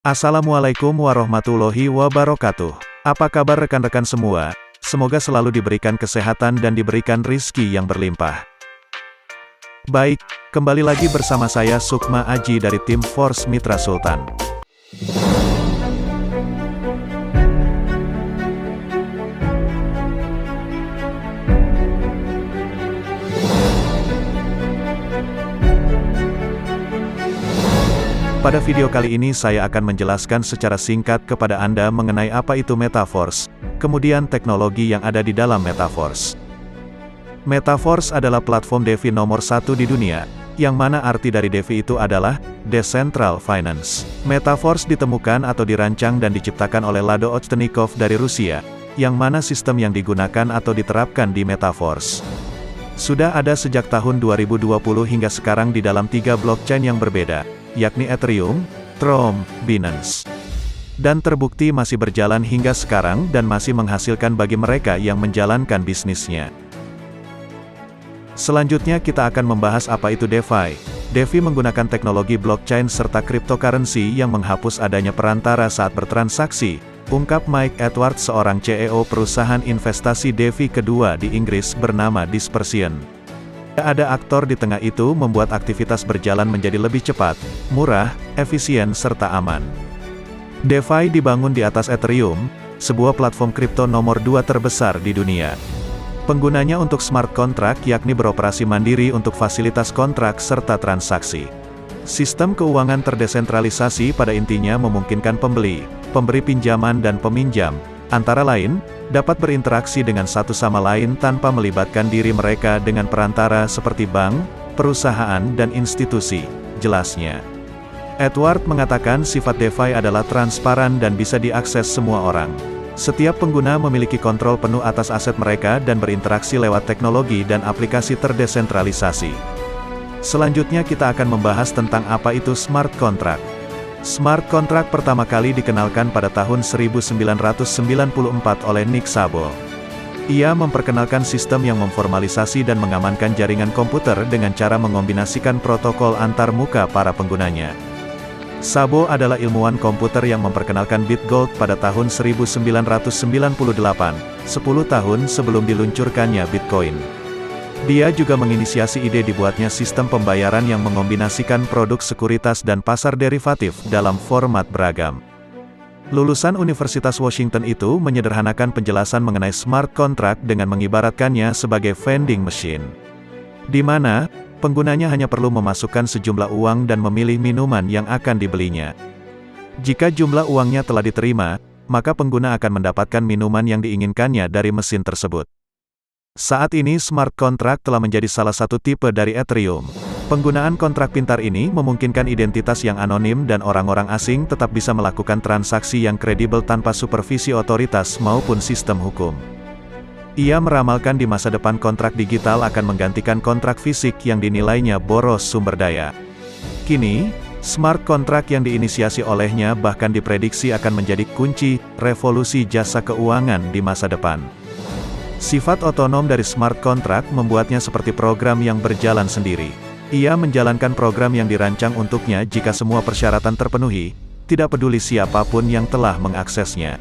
Assalamualaikum warahmatullahi wabarakatuh. Apa kabar rekan-rekan semua? Semoga selalu diberikan kesehatan dan diberikan rizki yang berlimpah. Baik, kembali lagi bersama saya Sukma Aji dari tim Force Mitra Sultan. Pada video kali ini saya akan menjelaskan secara singkat kepada Anda mengenai apa itu Metaverse, kemudian teknologi yang ada di dalam Metaverse. Metaverse adalah platform DeFi nomor 1 di dunia, yang mana arti dari DeFi itu adalah Decentral Finance. Metaverse ditemukan atau dirancang dan diciptakan oleh Lado Ovchinnikov dari Rusia, yang mana sistem yang digunakan atau diterapkan di Metaverse sudah ada sejak tahun 2020 hingga sekarang di dalam 3 blockchain yang berbeda, yakni Ethereum, Tron, Binance. Dan terbukti masih berjalan hingga sekarang dan masih menghasilkan bagi mereka yang menjalankan bisnisnya. Selanjutnya kita akan membahas apa itu DeFi. DeFi menggunakan teknologi blockchain serta cryptocurrency yang menghapus adanya perantara saat bertransaksi, ungkap Mike Edwards, seorang CEO perusahaan investasi DeFi kedua di Inggris bernama Dispersion. Ada aktor di tengah itu membuat aktivitas berjalan menjadi lebih cepat, murah, efisien serta aman. DeFi dibangun di atas Ethereum, sebuah platform kripto nomor 2 terbesar di dunia. Penggunanya untuk smart contract yakni beroperasi mandiri untuk fasilitas kontrak serta transaksi. Sistem keuangan terdesentralisasi pada intinya memungkinkan pembeli, pemberi pinjaman dan peminjam, antara lain, dapat berinteraksi dengan satu sama lain tanpa melibatkan diri mereka dengan perantara seperti bank, perusahaan dan institusi, jelasnya. Edward mengatakan sifat DeFi adalah transparan dan bisa diakses semua orang. Setiap pengguna memiliki kontrol penuh atas aset mereka dan berinteraksi lewat teknologi dan aplikasi terdesentralisasi. Selanjutnya kita akan membahas tentang apa itu smart contract. Smart contract pertama kali dikenalkan pada tahun 1994 oleh Nick Szabo. Ia memperkenalkan sistem yang memformalisasi dan mengamankan jaringan komputer dengan cara mengombinasikan protokol antar muka para penggunanya. Szabo adalah ilmuwan komputer yang memperkenalkan Bitgold pada tahun 1998, 10 tahun sebelum diluncurkannya Bitcoin. Dia juga menginisiasi ide dibuatnya sistem pembayaran yang mengombinasikan produk sekuritas dan pasar derivatif dalam format beragam. Lulusan Universitas Washington itu menyederhanakan penjelasan mengenai smart contract dengan mengibaratkannya sebagai vending machine, di mana penggunanya hanya perlu memasukkan sejumlah uang dan memilih minuman yang akan dibelinya. Jika jumlah uangnya telah diterima, maka pengguna akan mendapatkan minuman yang diinginkannya dari mesin tersebut. Saat ini smart contract telah menjadi salah satu tipe dari Ethereum. Penggunaan kontrak pintar ini memungkinkan identitas yang anonim dan orang-orang asing tetap bisa melakukan transaksi yang kredibel tanpa supervisi otoritas maupun sistem hukum. Ia meramalkan di masa depan kontrak digital akan menggantikan kontrak fisik yang dinilainya boros sumber daya. Kini, smart contract yang diinisiasi olehnya bahkan diprediksi akan menjadi kunci revolusi jasa keuangan di masa depan. Sifat otonom dari smart contract membuatnya seperti program yang berjalan sendiri. Ia menjalankan program yang dirancang untuknya jika semua persyaratan terpenuhi, tidak peduli siapapun yang telah mengaksesnya.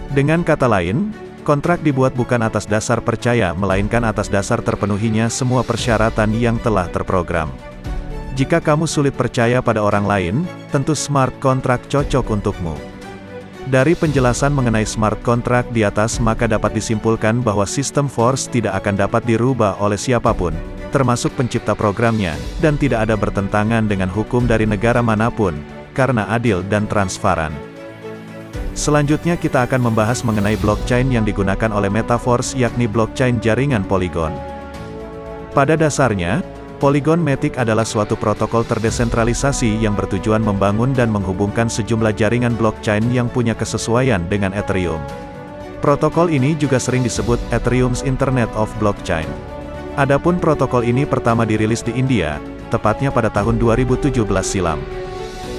Dengan kata lain, kontrak dibuat bukan atas dasar percaya melainkan atas dasar terpenuhinya semua persyaratan yang telah terprogram. Jika kamu sulit percaya pada orang lain, tentu smart contract cocok untukmu. Dari penjelasan mengenai smart contract di atas maka dapat disimpulkan bahwa sistem Force tidak akan dapat dirubah oleh siapapun, termasuk pencipta programnya, dan tidak ada bertentangan dengan hukum dari negara manapun, karena adil dan transparan. Selanjutnya kita akan membahas mengenai blockchain yang digunakan oleh Metaverse yakni blockchain jaringan Polygon. Pada dasarnya, Polygon Matic adalah suatu protokol terdesentralisasi yang bertujuan membangun dan menghubungkan sejumlah jaringan blockchain yang punya kesesuaian dengan Ethereum. Protokol ini juga sering disebut Ethereum's Internet of Blockchain. Adapun protokol ini pertama dirilis di India, tepatnya pada tahun 2017 silam.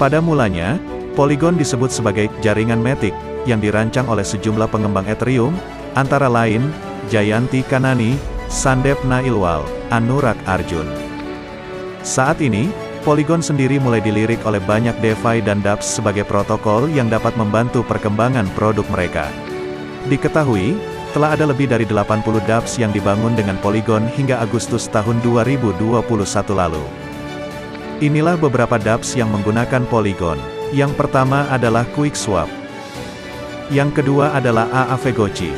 Pada mulanya, Polygon disebut sebagai jaringan Matic, yang dirancang oleh sejumlah pengembang Ethereum, antara lain, Jayanti Kanani, Sandeep Nailwal, Anurag Arjun. Saat ini, Polygon sendiri mulai dilirik oleh banyak DeFi dan dApps sebagai protokol yang dapat membantu perkembangan produk mereka. Diketahui, telah ada lebih dari 80 dApps yang dibangun dengan Polygon hingga Agustus tahun 2021 lalu. Inilah beberapa dApps yang menggunakan Polygon. Yang pertama adalah QuickSwap. Yang kedua adalah Aavegotchi.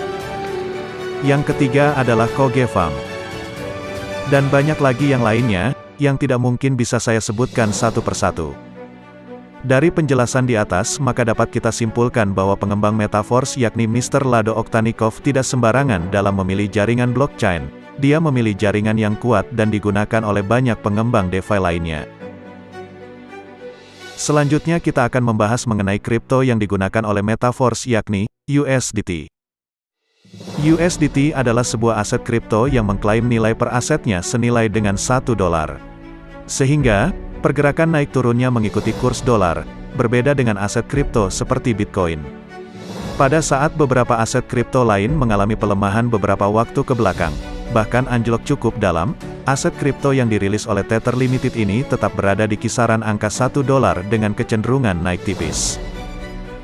Yang ketiga adalah KogeFarm. Dan banyak lagi yang lainnya, yang tidak mungkin bisa saya sebutkan satu persatu. Dari penjelasan di atas, maka dapat kita simpulkan bahwa pengembang Metaforce yakni Mr. Lado Oktanikov tidak sembarangan dalam memilih jaringan blockchain. Dia memilih jaringan yang kuat dan digunakan oleh banyak pengembang DeFi lainnya. Selanjutnya kita akan membahas mengenai kripto yang digunakan oleh Metaforce yakni USDT. USDT adalah sebuah aset kripto yang mengklaim nilai per asetnya senilai dengan $1. Sehingga, pergerakan naik turunnya mengikuti kurs dolar, berbeda dengan aset kripto seperti Bitcoin. Pada saat beberapa aset kripto lain mengalami pelemahan beberapa waktu ke belakang, bahkan anjlok cukup dalam, aset kripto yang dirilis oleh Tether Limited ini tetap berada di kisaran angka $1 dengan kecenderungan naik tipis.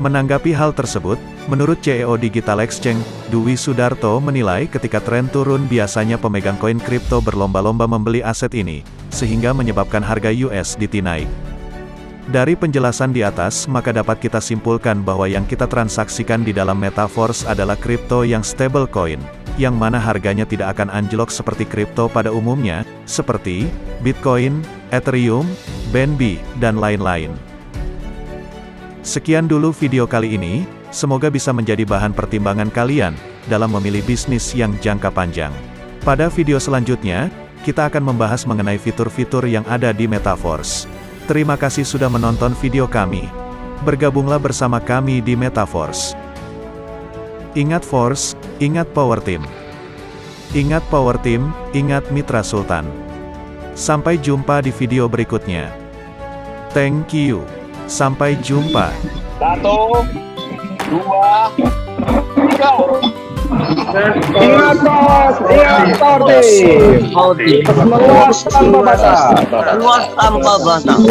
Menanggapi hal tersebut, menurut CEO Digital Exchange, Dwi Sudarto menilai ketika tren turun biasanya pemegang koin kripto berlomba-lomba membeli aset ini, sehingga menyebabkan harga USDT naik. Dari penjelasan di atas, maka dapat kita simpulkan bahwa yang kita transaksikan di dalam Metaforce adalah kripto yang stable coin, yang mana harganya tidak akan anjlok seperti kripto pada umumnya, seperti Bitcoin, Ethereum, BNB, dan lain-lain. Sekian dulu video kali ini, semoga bisa menjadi bahan pertimbangan kalian dalam memilih bisnis yang jangka panjang. Pada video selanjutnya, kita akan membahas mengenai fitur-fitur yang ada di Metaforce. Terima kasih sudah menonton video kami. Bergabunglah bersama kami di Metaforce. Ingat Force, ingat Power Team. Ingat Power Team, ingat Mitra Sultan. Sampai jumpa di video berikutnya. Thank you. Sampai jumpa. 1, 2, 3. Ingat bos, ingat Tordi. Meluas tanpa batas. Luas tanpa batas.